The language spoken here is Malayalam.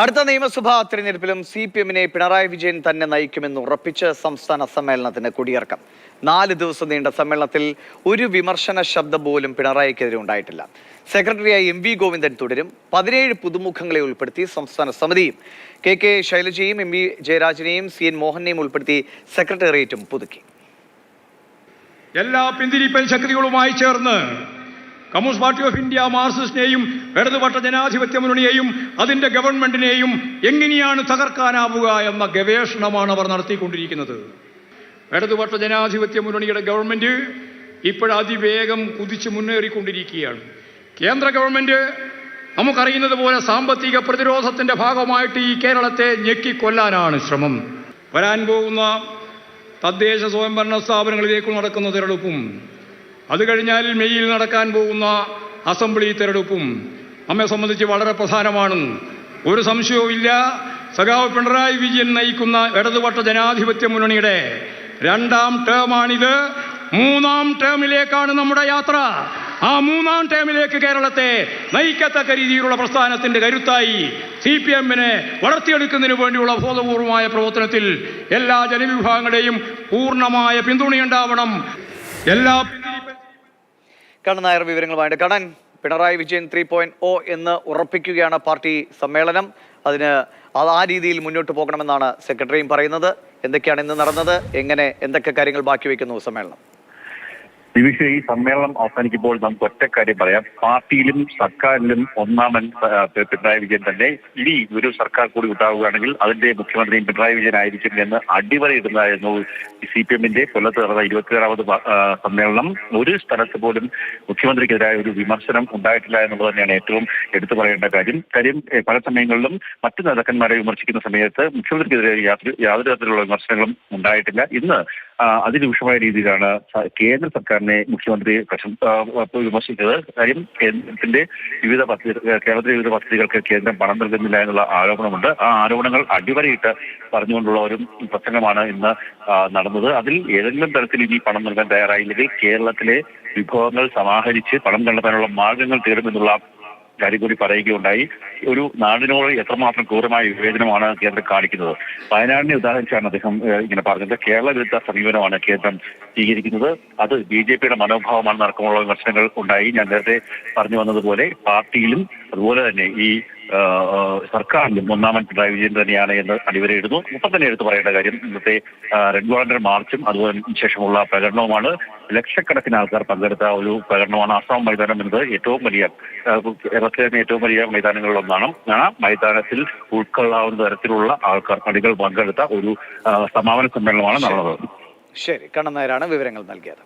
അടുത്ത നിയമസഭാ തെരഞ്ഞെടുപ്പിലും CPM-നെ പിണറായി വിജയൻ തന്നെ നയിക്കുമെന്ന് ഉറപ്പിച്ച് സംസ്ഥാന സമ്മേളനത്തിന് കൊടിയിറക്കം. 4 ദിവസം നീണ്ട സമ്മേളനത്തിൽ ഒരു വിമർശന ശബ്ദം പോലും പിണറായിക്കെതിരെ ഉണ്ടായിട്ടില്ല. സെക്രട്ടറിയായി MV ഗോവിന്ദൻ തുടരും. 17 പുതുമുഖങ്ങളെ ഉൾപ്പെടുത്തി സംസ്ഥാന സമിതിയും KK ശൈലജയും MV ജയരാജനെയും CN മോഹനെയും ഉൾപ്പെടുത്തി സെക്രട്ടേറിയറ്റും പുതുക്കി. എല്ലാ പിന്തിരിപ്പൻ ശക്തികളുമായി ചേർന്ന് കമ്മ്യൂണിസ്റ്റ് പാർട്ടി ഓഫ് ഇന്ത്യ മാർക്സിസ്റ്റിനെയും ഇടതുപക്ഷ ജനാധിപത്യ മുന്നണിയെയും അതിൻ്റെ ഗവൺമെന്റിനെയും എങ്ങനെയാണ് തകർക്കാനാവുക എന്ന ഗവേഷണമാണ് അവർ നടത്തിക്കൊണ്ടിരിക്കുന്നത്. ഇടതുപക്ഷ ജനാധിപത്യ മുന്നണിയുടെ ഗവൺമെന്റ് ഇപ്പോഴതിവേഗം കുതിച്ച് മുന്നേറിക്കൊണ്ടിരിക്കുകയാണ്. കേന്ദ്ര ഗവൺമെന്റ് നമുക്കറിയുന്നത് പോലെ സാമ്പത്തിക പ്രതിരോധത്തിന്റെ ഭാഗമായിട്ട് ഈ കേരളത്തെ ഞെക്കിക്കൊല്ലാനാണ് ശ്രമം. വരാൻ പോകുന്ന തദ്ദേശ സ്വയംഭരണ സ്ഥാപനങ്ങളിലേക്ക് നടക്കുന്ന തെരഞ്ഞെടുപ്പും അത് കഴിഞ്ഞാൽ മെയ്യിൽ നടക്കാൻ പോകുന്ന അസംബ്ലി തെരഞ്ഞെടുപ്പും നമ്മെ സംബന്ധിച്ച് വളരെ പ്രധാനമാണ്. ഒരു സംശയവുമില്ല, സഖാവ് പിണറായി വിജയൻ നയിക്കുന്ന ഇടതുപക്ഷ ജനാധിപത്യ മുന്നണിയുടെ 2ാം ടേമാണിത്. 3ാം ടേമിലേക്കാണ് നമ്മുടെ യാത്ര. ആ 3ാം ടേമിലേക്ക് കേരളത്തെ നയിക്കത്തക്ക രീതിയിലുള്ള പ്രസ്ഥാനത്തിന്റെ കരുത്തായി CPM-നെ വളർത്തിയെടുക്കുന്നതിന് വേണ്ടിയുള്ള ബോധപൂർവമായ പ്രവർത്തനത്തിൽ എല്ലാ ജനവിഭാഗങ്ങളുടെയും പൂർണ്ണമായ പിന്തുണയുണ്ടാവണം. എല്ലാ കണ്ണൻ നായർ വിവരങ്ങളുമായിട്ട്. കണ്ണൻ, പിണറായി വിജയൻ 3.0 എന്ന് ഉറപ്പിക്കുകയാണ് പാർട്ടി സമ്മേളനം. അതിന് ആ രീതിയിൽ മുന്നോട്ട് പോകണമെന്നാണ് സെക്രട്ടറിയും പറയുന്നത്. എന്തൊക്കെയാണ് ഇന്ന് നടന്നത്? എന്തൊക്കെ കാര്യങ്ങൾ ബാക്കി വയ്ക്കുന്നു സമ്മേളനം? ദിവിഷ, ഈ സമ്മേളനം അവസാനിക്കുമ്പോൾ നമുക്ക് ഒറ്റക്കാര്യം പറയാം. പാർട്ടിയിലും സർക്കാരിലും ഒന്നാമൻ പിണറായി വിജയൻ തന്നെ. ഇനി ഒരു സർക്കാർ കൂടി ഉണ്ടാവുകയാണെങ്കിൽ അതിന്റെ മുഖ്യമന്ത്രിയും പിണറായി വിജയൻ ആയിരിക്കും എന്ന് അടിവരയിടുന്നതായിരുന്നു CPM-ന്റെ കൊല്ലത്ത് നടന്ന 26ാമത് സമ്മേളനം. ഒരു സ്ഥലത്ത് പോലും മുഖ്യമന്ത്രിക്കെതിരായ ഒരു വിമർശനം ഉണ്ടായിട്ടില്ല എന്നുള്ളത് തന്നെയാണ് ഏറ്റവും എടുത്തു പറയേണ്ട കാര്യം. പല സമയങ്ങളിലും മറ്റു നേതാക്കന്മാരെ വിമർശിക്കുന്ന സമയത്ത് മുഖ്യമന്ത്രിക്കെതിരെ യാതൊരു തരത്തിലുള്ള വിമർശനങ്ങളും ഉണ്ടായിട്ടില്ല. ഇന്ന് അതിരൂക്ഷമായ രീതിയിലാണ് കേന്ദ്ര സർക്കാരിനെ മുഖ്യമന്ത്രി വിമർശിച്ചത്. കാര്യം കേരളത്തിലെ വിവിധ പദ്ധതികൾക്ക് കേന്ദ്രം പണം നൽകുന്നില്ല എന്നുള്ള ആരോപണമുണ്ട്. ആ ആരോപണങ്ങൾ അടിവരയിട്ട് പറഞ്ഞുകൊണ്ടുള്ള ഒരു പ്രസംഗമാണ് ഇന്ന് നടന്നത്. അതിൽ ഏതെങ്കിലും തരത്തിൽ ഇനി പണം നൽകാൻ തയ്യാറായില്ലെങ്കിൽ കേരളത്തിലെ വിഭവങ്ങൾ സമാഹരിച്ച് പണം കണ്ടെത്താനുള്ള മാർഗങ്ങൾ തേടുമെന്നുള്ള കാര്യം കൂടി പറയുകയുണ്ടായി. ഒരു നാടിനോട് എത്രമാത്രം ക്രൂരമായ വിവേചനമാണ് കേന്ദ്രം കാണിക്കുന്നത്. വയനാടിനെ ഉദാഹരിച്ചാണ് അദ്ദേഹം ഇങ്ങനെ പറഞ്ഞത്. കേരള വിരുദ്ധ സമീപനമാണ് കേന്ദ്രം സ്വീകരിക്കുന്നത്. അത് BJP-യുടെ മനോഭാവമാണെന്ന് അടക്കമുള്ള വിമർശനങ്ങൾ ഉണ്ടായി. ഞാൻ നേരത്തെ പറഞ്ഞു വന്നതുപോലെ പാർട്ടിയിലും അതുപോലെ തന്നെ ഈ സർക്കാരിലും ഒന്നാമൻ പിണറായി വിജയൻ തന്നെയാണ് എന്ന് അടിവരയിടുന്നു. ഇപ്പം തന്നെ എടുത്തു പറയേണ്ട കാര്യം ഇന്നത്തെ റെഡ് വോളണ്ടിയർ മാർച്ചും അതുപോലെ ശേഷമുള്ള പ്രകടനവുമാണ്. ലക്ഷക്കണക്കിന് ആൾക്കാർ പങ്കെടുത്ത ഒരു പ്രകടനമാണ്. ആസാം മൈതാനം എന്നത് കേരളത്തിലെ തന്നെ ഏറ്റവും വലിയ മൈതാനങ്ങളിലൊന്നാണ്. ആ മൈതാനത്തിൽ ഉൾക്കൊള്ളാവുന്ന തരത്തിലുള്ള ആൾക്കാർ പണികൾ പങ്കെടുത്ത ഒരു സമാപന സമ്മേളനമാണ് നടന്നത്. ശരി, കണ്ണൻ നായരാണ് വിവരങ്ങൾ നൽകിയത്.